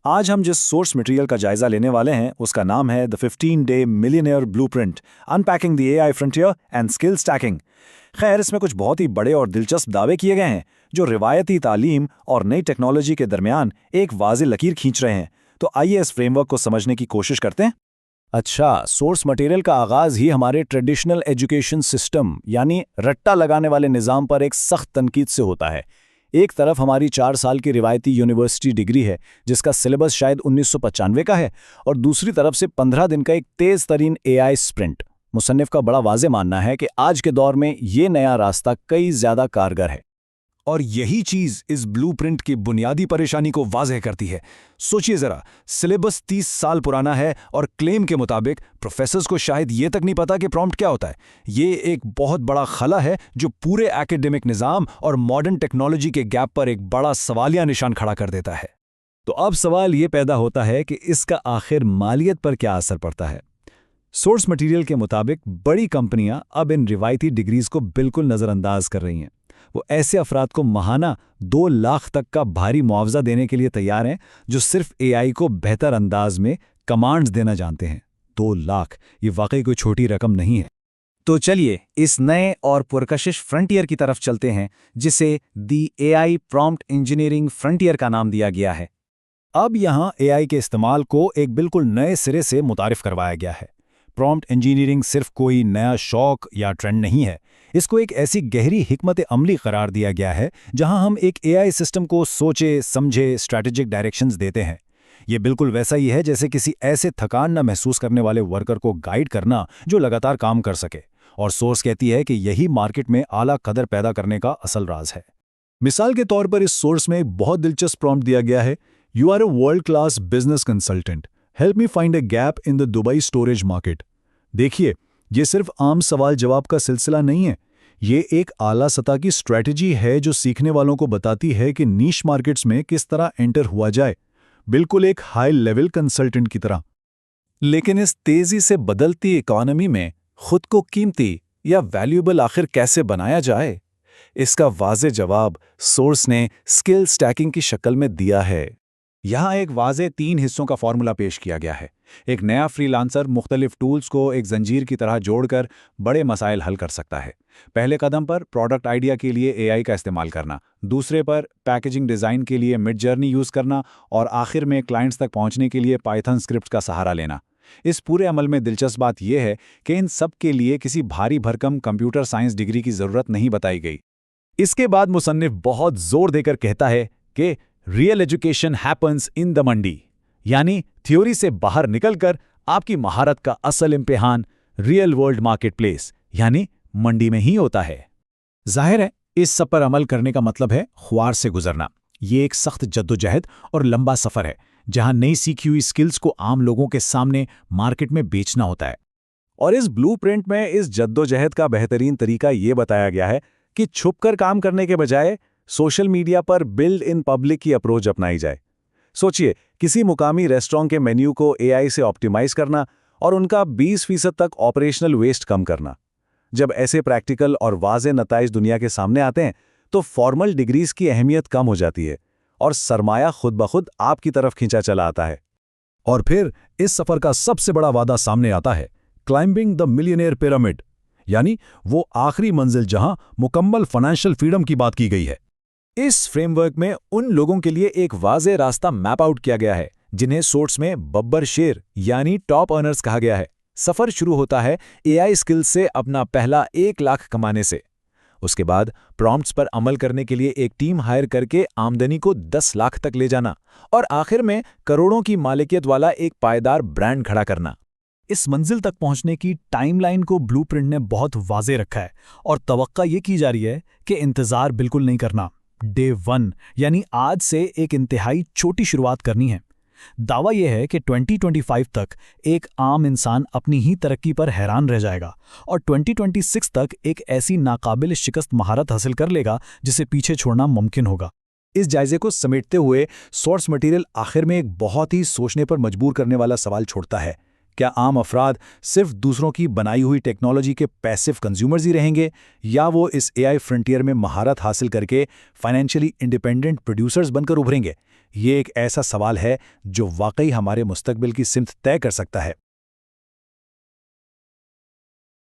आज हम जिस सोर्स मटेरियल का जायजा लेने वाले हैं उसका नाम है the 15-Day Millionaire Blueprint, unpacking the AI frontier and skill stacking. खैर, इसमें कुछ बहुत ही बड़े और दिलचस्प दावे किए गए हैं जो रिवायती तालीम और नई टेक्नोलॉजी के दरमियान एक वाज़ेह लकीर खींच रहे हैं। तो आइए इस फ्रेमवर्क को समझने की कोशिश करते हैं। अच्छा, सोर्स मटेरियल का आगाज ही हमारे ट्रेडिशनल एजुकेशन सिस्टम यानी रट्टा लगाने वाले निज़ाम पर एक सख्त तनकीद से होता है। एक तरफ हमारी 4 साल की रिवायती यूनिवर्सिटी डिग्री है जिसका सिलेबस शायद 1995 का है, और दूसरी तरफ से 15 दिन का एक तेज़ तरीन एआई स्प्रिंट। मुसन्निफ का बड़ा वाज़े मानना है कि आज के दौर में ये नया रास्ता कई ज़्यादा कारगर है। और यही चीज इस ब्लूप्रिंट की बुनियादी परेशानी को वाज़ेह करती है। सोचिए जरा, सिलेबस 30 साल पुराना है और क्लेम के मुताबिक प्रोफेसर्स को शायद ये तक नहीं पता कि प्रॉम्प्ट क्या होता है। ये एक बहुत बड़ा खला है जो पूरे एकेडमिक निज़ाम और मॉडर्न टेक्नोलॉजी के गैप पर एक बड़ा सवालिया निशान खड़ा कर देता है। तो अब सवाल ये पैदा होता है कि इसका आखिर मालियत पर क्या असर पड़ता है। सोर्स मटेरियल के मुताबिक बड़ी कंपनियां अब इन रिवायती डिग्रीज को बिल्कुल नज़रअंदाज कर रही हैं। वो ऐसे अफराद को महाना 2 लाख तक का भारी मुआवजा देने के लिए तैयार हैं जो सिर्फ एआई को बेहतर अंदाज में कमांड्स देना जानते हैं। 2 लाख, ये वाकई कोई छोटी रकम नहीं है। तो चलिए इस नए और पुरकशिश फ्रंटियर की तरफ चलते हैं जिसे दी एआई प्रॉम्प्ट इंजीनियरिंग फ्रंटियर का नाम दिया गया है। अब यहाँ एआई के इस्तेमाल को एक बिल्कुल नए सिरे से मुतारिफ करवाया गया है। प्रॉम्प्ट इंजीनियरिंग सिर्फ कोई नया शौक या ट्रेंड नहीं है, इसको एक ऐसी गहरी हिकमत अमली करार दिया गया है जहां हम एक एआई सिस्टम को सोचे समझे स्ट्रैटेजिक डायरेक्शंस देते हैं। ये बिल्कुल वैसा ही है जैसे किसी ऐसे थकान न महसूस करने वाले वर्कर को गाइड करना जो लगातार काम कर सके। और सोर्स कहती है कि यही मार्केट में आला कदर पैदा करने का असल राज है। मिसाल के तौर पर इस सोर्स में एक बहुत दिलचस्प प्रॉम्प्ट दिया गया है, you are a world class business consultant, help me find a gap in the Dubai storage market. देखिए, ये सिर्फ आम सवाल जवाब का सिलसिला नहीं है, ये एक आला सतह की स्ट्रैटेजी है जो सीखने वालों को बताती है कि नीश मार्केट्स में किस तरह एंटर हुआ जाए, बिल्कुल एक हाई लेवल कंसल्टेंट की तरह। लेकिन इस तेजी से बदलती इकोनॉमी में खुद को कीमती या वैल्यूएबल आखिर कैसे बनाया जाए, इसका वाज़ेह जवाब सोर्स ने स्किल स्टैकिंग की शक्ल में दिया है। यहाँ एक वाज़ेह 3 हिस्सों का फॉर्मूला पेश किया गया है। एक नया फ्रीलांसर मुख्तलिफ टूल्स को एक जंजीर की तरह जोड़कर बड़े मसाइल हल कर सकता है। पहले कदम पर प्रोडक्ट आइडिया के लिए एआई का इस्तेमाल करना, दूसरे पर पैकेजिंग डिज़ाइन के लिए मिड जर्नी यूज़ करना, और आखिर में क्लाइंट्स तक पहुंचने के लिए पाइथन स्क्रिप्ट का सहारा लेना। इस पूरे अमल में दिलचस्प बात यह है कि इन सब के लिए किसी भारी भरकम कंप्यूटर साइंस डिग्री की ज़रूरत नहीं बताई गई। इसके बाद मुसन्निफ बहुत जोर देकर कहता है कि real education happens in the mandi, यानी थ्योरी से बाहर निकलकर आपकी महारत का असल इम्तिहान रियल वर्ल्ड मार्केट प्लेस यानी मंडी में ही होता है। जाहिर है, इस सब पर अमल करने का मतलब है ख्वार से गुजरना। ये एक सख्त जद्दोजहद और लंबा सफ़र है जहां नई सीखी हुई स्किल्स को आम लोगों के सामने मार्केट में बेचना होता है। और इस ब्लूप्रिंट में इस जद्दोजहद का बेहतरीन तरीका ये बताया गया है कि छुपकर काम करने के बजाय सोशल मीडिया पर बिल्ड इन पब्लिक की अप्रोच अपनाई जाए। सोचिए, किसी मुकामी रेस्टोरेंट के मेन्यू को एआई से ऑप्टिमाइज करना और उनका 20% तक ऑपरेशनल वेस्ट कम करना। जब ऐसे प्रैक्टिकल और वाज़ेह नताइज दुनिया के सामने आते हैं तो फॉर्मल डिग्रीज की अहमियत कम हो जाती है और सरमाया खुद ब खुद आपकी तरफ खींचा चला आता है। और फिर इस सफर का सबसे बड़ा वादा सामने आता है, क्लाइंबिंग द मिलियनेयर पिरामिड, यानी वो आखिरी मंजिल जहां मुकम्मल फाइनेंशियल फ्रीडम की बात की गई है। इस फ्रेमवर्क में उन लोगों के लिए एक वाज़ेह रास्ता मैप आउट किया गया है जिन्हें सोर्स में बब्बर शेर यानी टॉप अर्नर्स कहा गया है। सफ़र शुरू होता है एआई स्किल्स से अपना पहला 1 लाख कमाने से। उसके बाद प्रॉम्प्ट्स पर अमल करने के लिए एक टीम हायर करके आमदनी को 10 लाख तक ले जाना, और आखिर में करोड़ों की मालिकियत वाला एक पायदार ब्रांड खड़ा करना। इस मंजिल तक पहुंचने की टाइमलाइन को ब्लूप्रिंट ने बहुत वाज़ेह रखा है, और तवक्का ये की जा रही है कि इंतज़ार बिल्कुल नहीं करना। डे 1 यानी आज से एक इंतहाई छोटी शुरुआत करनी है। दावा यह है कि 2025 तक एक आम इंसान अपनी ही तरक्की पर हैरान रह जाएगा और 2026 तक एक ऐसी नाकाबिल शिकस्त महारत हासिल कर लेगा जिसे पीछे छोड़ना मुमकिन होगा। इस जायजे को समेटते हुए सोर्स मटेरियल आखिर में एक बहुत ही सोचने पर मजबूर करने वाला सवाल छोड़ता है, क्या आम अफराद सिर्फ दूसरों की बनाई हुई टेक्नोलॉजी के पैसिव कंज्यूमर्स ही रहेंगे, या वो इस एआई फ्रंटियर में महारत हासिल करके फाइनेंशियली इंडिपेंडेंट प्रोड्यूसर्स बनकर उभरेंगे? ये एक ऐसा सवाल है जो वाकई हमारे मुस्तकबिल की सिमत तय कर सकता है।